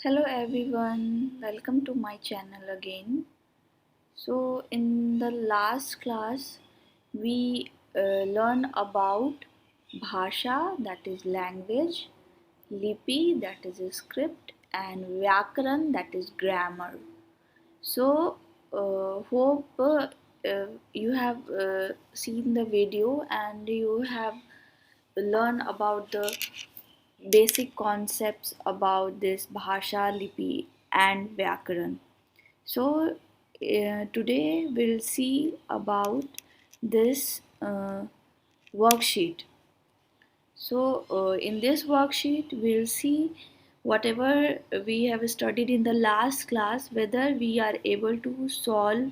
Hello everyone, welcome to my channel again. So in the last class we learned about bhasha, that is language, lipi, that is a script, and vyakaran, that is grammar. So hope you have seen the video and you have learned about the basic concepts about this bhasha, lipi, and vyakaran. So today we'll see about this worksheet. So in this worksheet we'll see whatever we have studied in the last class, whether we are able to solve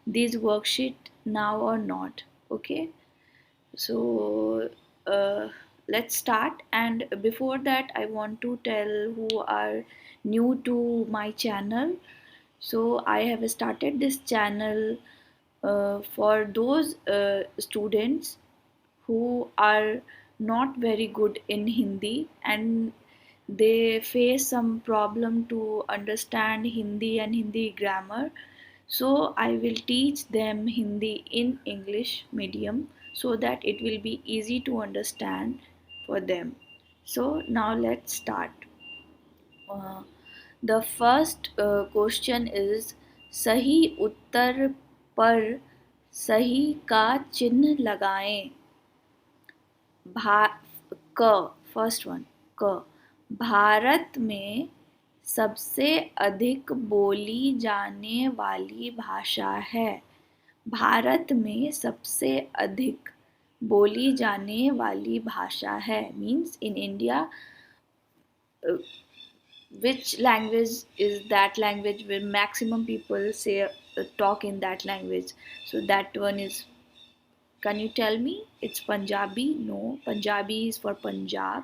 this worksheet now or not. Okay, so uh, let's start. And before that, I want to tell who are new to my channel. So I have started this channel for those students who are not very good in Hindi and they face some problem to understand Hindi and Hindi grammar. So I will teach them Hindi in English medium so that it will be easy to understand for them. So now let's start. Uh, the first question is सही उत्तर पर सही का चिन्ह लगाएं. भा क first one क भारत में सबसे अधिक बोली जाने वाली भाषा है. भारत में सबसे अधिक बोली जाने वाली भाषा है means in India. Which language is that language where maximum people say talk in that language? So that one is, can you tell me? It's Punjabi? No, Punjabi is for Punjab.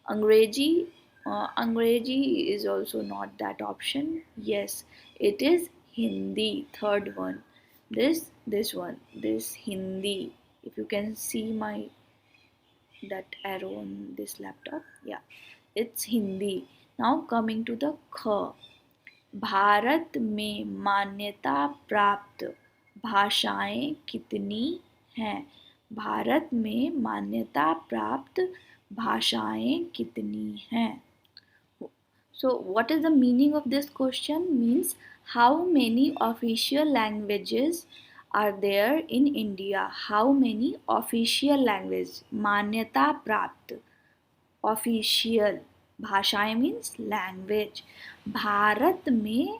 Angrezi, Angrezi is also not that option. Yes, it is Hindi. Third one. This one. This Hindi. If you can see my that arrow on this laptop, yeah, it's Hindi. Now coming to the Kh. Bharat में मान्यता प्राप्त भाषाएं कितनी हैं? भारत में मान्यता प्राप्त भाषाएं कितनी हैं? So what is the meaning of this question? Means how many official languages are there in India? How many official languages? मान्यता प्राप्त ऑफिशियल भाषाएं मीन्स लैंग्वेज. भारत में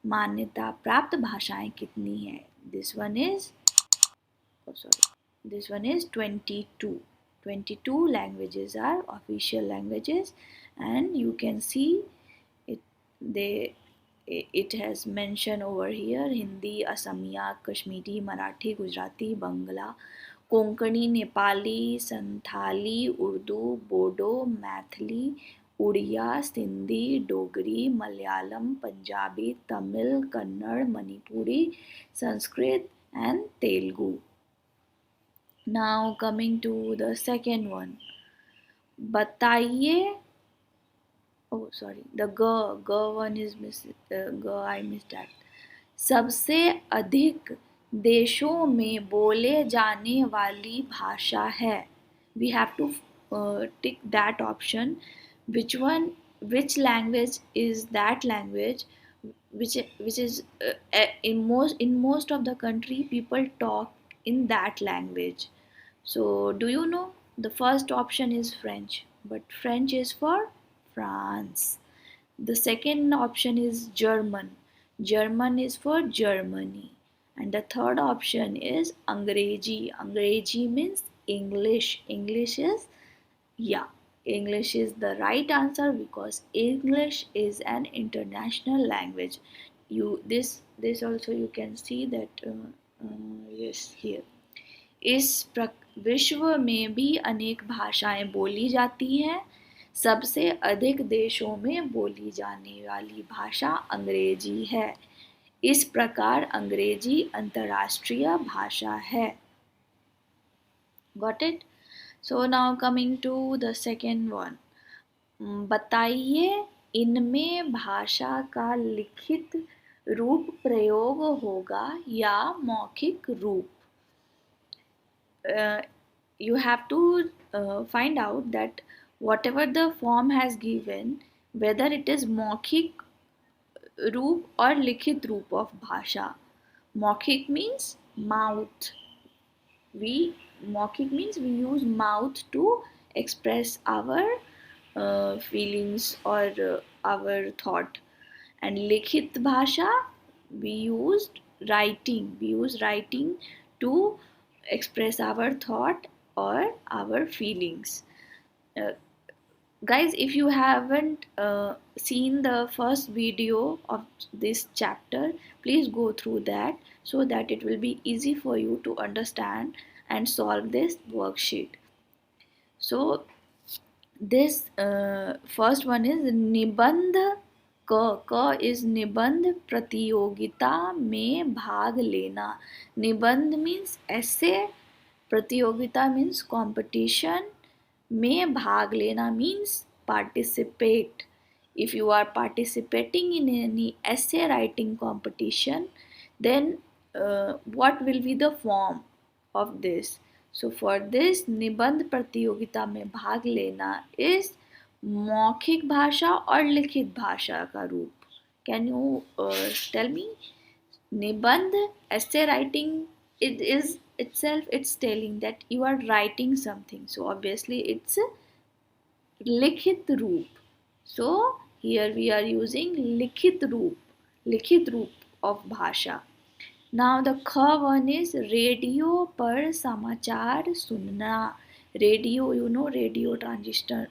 मान्यता प्राप्त भाषाएं कितनी है? This one is this one is 22. 22 languages are official languages, and you can see it they it has mentioned over here: Hindi, Asamiya, Kashmiri, Marathi, Gujarati, Bangla, Konkani, Nepali, Santhali, Urdu, Bodo, Maithili, Oriya, Sindhi, Dogri, Malayalam, Punjabi, Tamil, Kannada, Manipuri, Sanskrit and Telugu. Now coming to the second one. बताइए, oh sorry, the g one is I missed that. सबसे अधिक देशों में बोले जाने वाली भाषा है. We have to tick that option. Which language is that language which is in most of the country people talk in that language. So do you know the first option is French, but French is for France. The second option is German. German is for Germany. And the third option is Angrezi. Angrezi means English. English is, yeah, English is the right answer because English is an international language. This also you can see that yes here. विश्व में भी अनेक भाषाएं बोली जाती हैं. सबसे अधिक देशों में बोली जाने वाली भाषा अंग्रेजी है. इस प्रकार अंग्रेजी अंतर्राष्ट्रीय भाषा है. Got it? So now coming to the second one. बताइए इनमें भाषा का लिखित रूप प्रयोग होगा या मौखिक रूप. You have to find out that whatever the form has given, whether it is मौखिक रूप or लिखित रूप of भाषा. मौखिक means mouth. Maukhik means we use mouth to express our feelings or our thought. And likhit bhasha, we use writing to express our thought or our feelings. uh, Guys, if you haven't seen the first video of this chapter, please go through that so that it will be easy for you to understand and solve this worksheet. So this first one is निबंध. क is निबंध प्रतियोगिता में भाग लेना. निबंध means essay, प्रतियोगिता means competition, में भाग लेना means participate. If you are participating in any essay writing competition, then what will be the form of this? So for this, निबंध प्रतियोगिता में भाग लेना is मौखिक भाषा और लिखित भाषा का रूप. Can you tell me? निबंध, essay writing, it is itself, it's telling that you are writing something, so obviously it's लिखित रूप. So here we are using लिखित रूप of भाषा. Now the ख one is रेडियो पर समाचार सुनना. Radio, you know, radio transistor.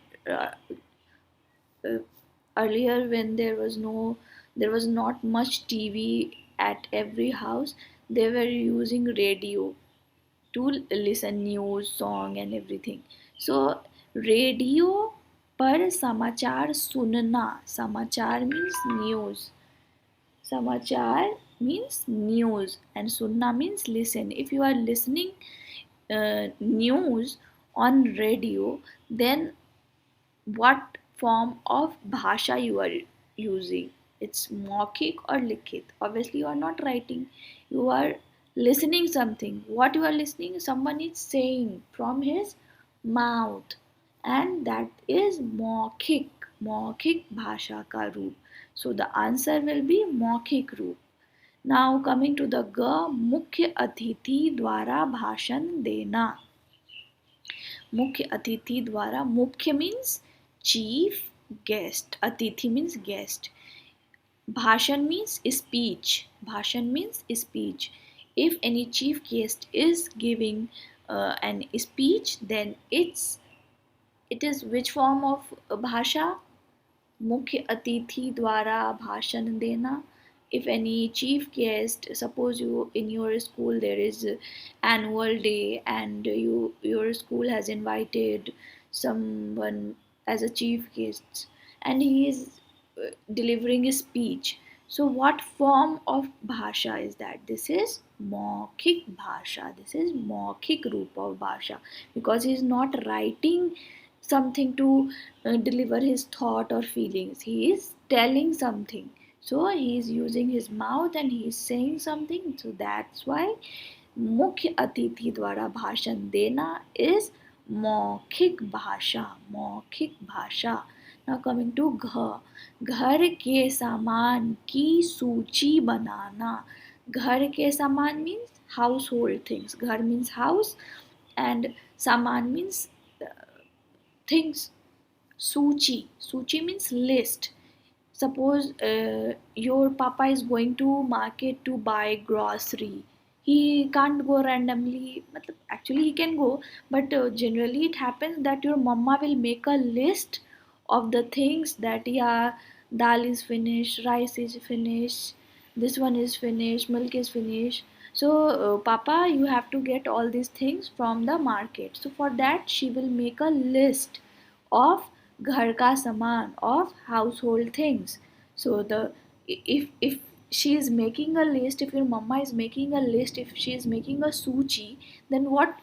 Earlier when there was not much TV at every house, they were using radio to listen news, song and everything. So radio पर समाचार सुनना. समाचार means news. Samachar means news and sunna means listen. If you are listening news on radio, then what form of bhasha you are using? It's maukhik or likhit. Obviously you are not writing, you are listening something. What you are listening, someone is saying from his mouth, and that is maukhik bhasha ka roop. So the answer will be मौखिक रूप. Now coming to the ग, मुख्य अतिथि द्वारा भाषण देना. मुख्य अतिथि द्वारा, मुख्य means chief, guest, अतिथि means guest. भाषण means speech. भाषण means speech. If any chief guest is giving an speech, then it is which form of bhasha? मुख्य अतिथि द्वारा भाषण देना. If any chief guest, suppose you in your school there is annual day and your school has invited someone as a chief guest and he is delivering a speech. So what form of bhasha is that? This is मौखिक bhasha. This is मौखिक रूप of bhasha, because he is not writing something to deliver his thought or feelings. He is telling something. So he is using his mouth and he is saying something. So that's why मुख्य अतिथि द्वारा भाषण देना is मौखिक भाषा. मौखिक भाषा. Now coming to घ, घर के सामान की सूची बनाना. घर के सामान means household things. घर means house and saman means things. Suchi means list. Suppose your papa is going to market to buy grocery. He can't go randomly. Actually he can go, but generally it happens that your mama will make a list of the things that, yeah, dal is finished, rice is finished, this one is finished, milk is finished. So papa, you have to get all these things from the market. So for that she will make a list of घर का saman, of household things. So if she is making a list, if your mama is making a list, if she is making a suchi, then what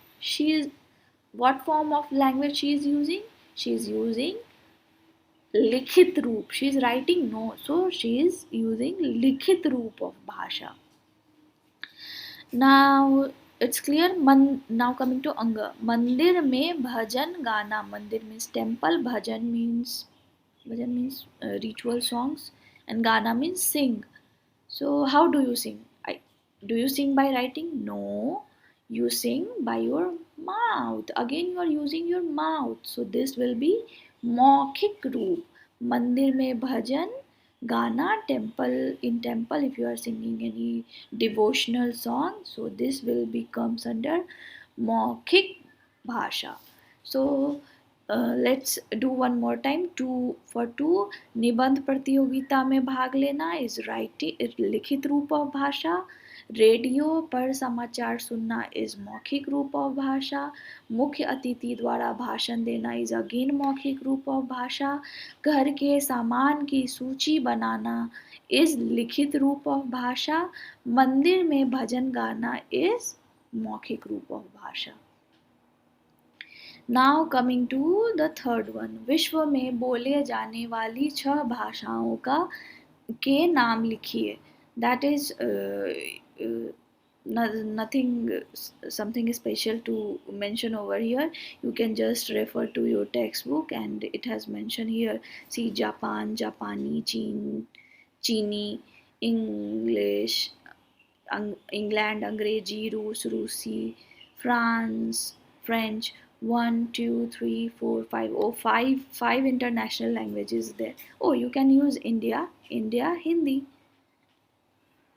form of language she is using? She is using लिखित रूप, she is writing, no, so she is using लिखित रूप of भाषा. Now it's clear. Now coming to anga, मंदिर में भजन गाना. मंदिर means temple, bhajan means ritual songs, and gana means sing. So how do you sing? Do you sing by writing? No, you sing by your mouth. Again, you are using your mouth. So this will be मौखिक रूप. मंदिर में भजन गाना, temple if you are singing any devotional song, so this will becomes under मौखिक भाषा. So let's do one more time. 2 निबंध प्रतियोगिता में भाग लेना is writing लिखित रूप of भाषा. रेडियो पर समाचार सुनना इज मौखिक रूप ऑफ भाषा. मुख्य अतिथि द्वारा भाषण देना इज अगेन मौखिक रूप ऑफ भाषा. घर के सामान की सूची बनाना इज लिखित रूप ऑफ भाषा. मंदिर में भजन गाना इज मौखिक रूप ऑफ भाषा. Now coming to the third one. विश्व में बोले जाने वाली 6 भाषाओं के नाम लिखिए. That is nothing something special to mention over here. You can just refer to your textbook and it has mentioned here. See, Japan, Japani, Chini, English, England, अंग्रेजी, रूस, रूसी, France, French. 1 2 3 4 5. Oh, five international languages there. Oh, you can use India, Hindi.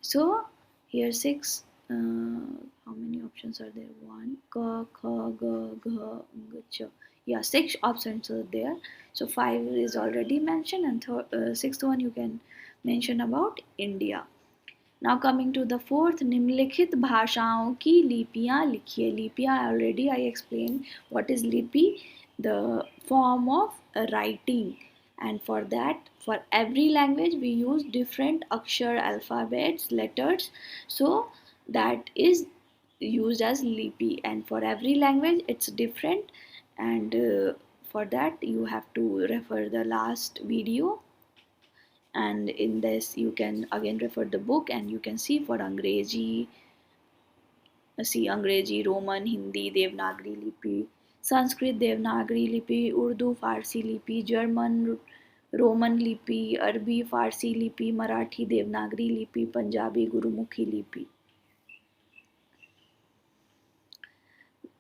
So here 6. How many options are there? 1 ka kha ga gha ng cha. Yeah, 6 options are there. So 5 is already mentioned, and sixth one you can mention about India. Now coming to the fourth. निम्नलिखित भाषाओं की लिपियां लिखिए. लिपियां already I explained what is लिपि. The form of writing. And for that, for every language we use different akshar, alphabets, letters, so that is used as lipi, and for every language it's different. And for that you have to refer the last video, and in this you can again refer the book, and you can see for अंग्रेजी, Roman, Hindi, Devanagari लिपि, संस्कृत देवनागरी लिपि, उर्दू फारसी लिपि, German Roman लिपि, अरबी फारसी लिपि, मराठी देवनागरी लिपि, पंजाबी गुरुमुखी लिपि.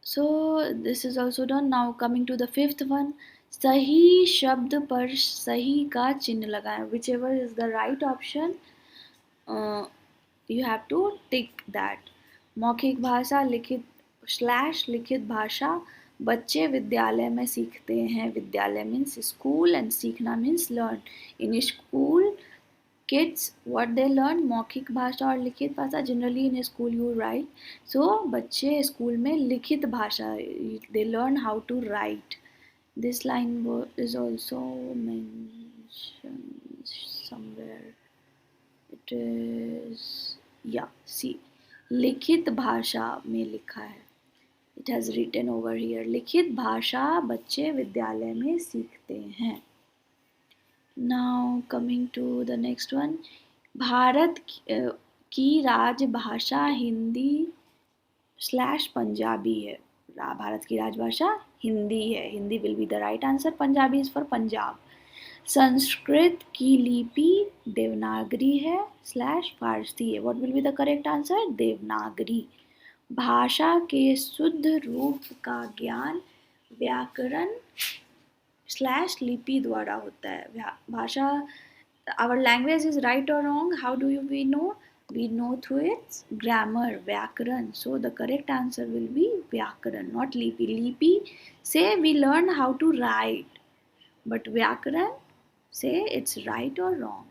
So this is also done. Now coming to the fifth one. सही शब्द पर सही का चिन्ह लगाएं. Whichever is the right option, you have to tick that. मौखिक भाषा, लिखित भाषा. बच्चे विद्यालय में सीखते हैं. विद्यालय मीन्स स्कूल and सीखना means learn. In school, kids what they learn, मौखिक भाषा और लिखित भाषा. Generally in school you write. So बच्चे स्कूल में लिखित भाषा, they learn how to write. This line is also mentioned somewhere. It is, yeah, see, लिखित भाषा में लिखा है. It has written over here. लिखित भाषा बच्चे विद्यालय में सीखते हैं. Now coming to the next one. Bharat की राजभाषा हिंदी / पंजाबी है. भारत की राजभाषा हिंदी है. Hindi will be the right answer. Punjabi is for Punjab. Sanskrit की लिपि देवनागरी है / फारसी है. What will be the correct answer? Devanagari. भाषा के शुद्ध रूप का ज्ञान व्याकरण / लिपि द्वारा होता है. भाषा, our language is right or wrong, how do we know? We know through its grammar, व्याकरण. So the correct answer will be व्याकरण, not लिपि. लिपि say we learn how to write, but व्याकरण say it's right or wrong.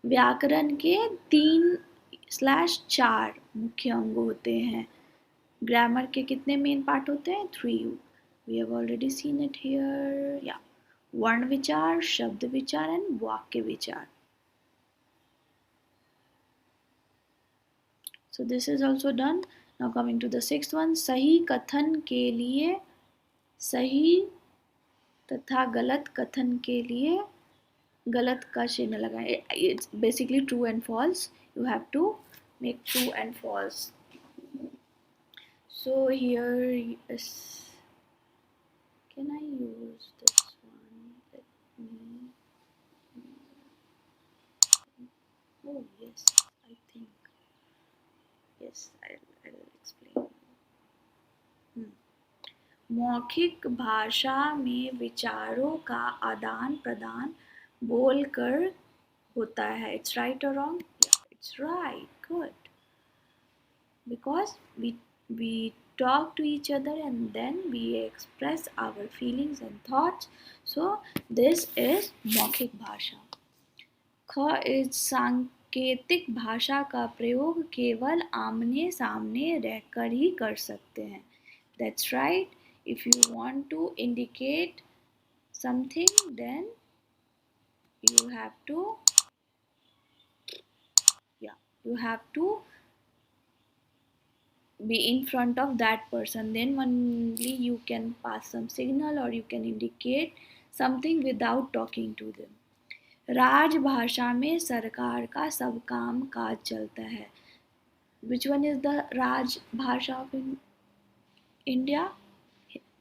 व्याकरण के 3/4 मुख्य अंग होते हैं. ग्रामर के कितने मेन पार्ट होते हैं? 3. We have already seen it here. Yeah. वर्ण विचार, शब्द विचार and वाक्य विचार. So this is also done. Now coming to the sixth one. सही कथन के लिए सही तथा गलत कथन के लिए गलत का चिन्ह लगाएं. It's basically true and false. You have to make true and false. So here is, can I use this one? Let me. Oh yes, I think yes. I'll explain. मौखिक भाषा में विचारों का आदान प्रदान बोलकर होता है. It's right or wrong? Yeah, it's right. Good. Because we talk to each other and then we express our feelings and thoughts. So this is मौखिक भाषा. ख इज सांकेतिक भाषा का प्रयोग केवल आमने सामने रहकर ही कर सकते हैं. That's right. If you want to indicate something, then you have to, you have to be in front of that person. Then only you can pass some signal or you can indicate something without talking to them. राजभाषा में सरकार का सब काम काज चलता है. Which one is the राजभाषा of India?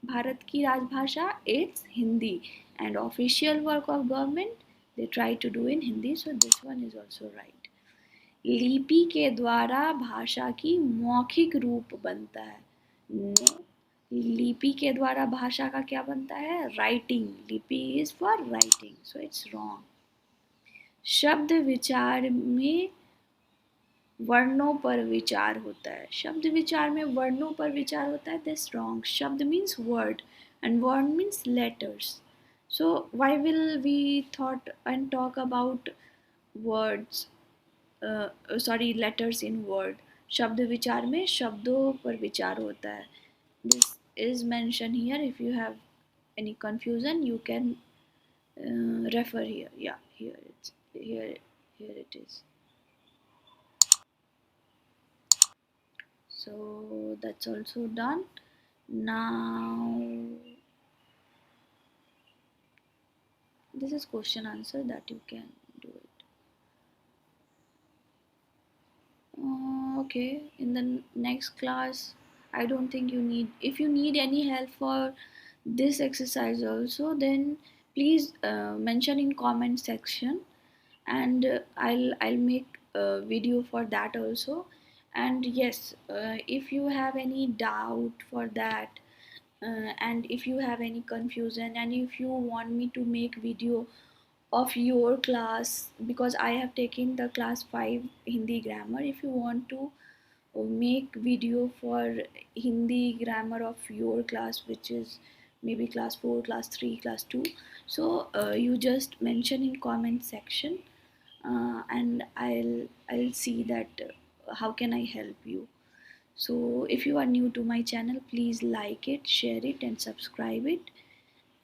Bharat की राजभाषा it's Hindi, and official work of government they try to do in Hindi, so this one is also right. लिपि के द्वारा भाषा की मौखिक रूप बनता है. No. लिपि के द्वारा भाषा का क्या बनता है? राइटिंग. लिपि is for writing, so it's wrong. शब्द विचार में वर्णों पर विचार होता है. शब्द विचार में वर्णों पर विचार होता है. This wrong. शब्द means word and word means letters. So why will we thought and talk about words, letters in word? शब्द विचार में शब्दों पर विचार होता है. This is mentioned here. If you have any confusion, you can refer here. Yeah, here it is. So that's also done. Now this is question answer that you can do it. Okay, in the next class I don't think you need, if you need any help for this exercise also, then please mention in comment section, and I'll make a video for that also. And yes, if you have any doubt for that, and if you have any confusion, and if you want me to make video of your class, because I have taken the class 5 Hindi grammar, if you want to make video for Hindi grammar of your class, which is maybe class 4, class 3, class 2, so you just mention in comment section, and I'll see that how can I help you. So if you are new to my channel, please like it, share it and subscribe it,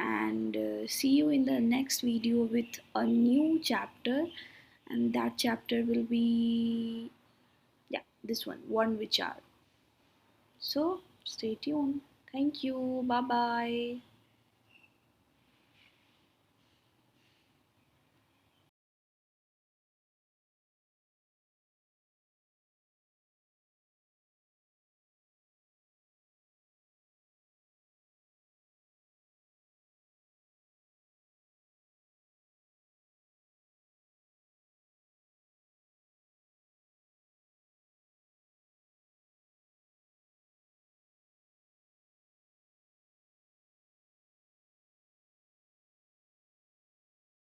and see you in the next video with a new chapter, and that chapter will be, yeah, this one Vichar. So stay tuned. Thank you. Bye bye.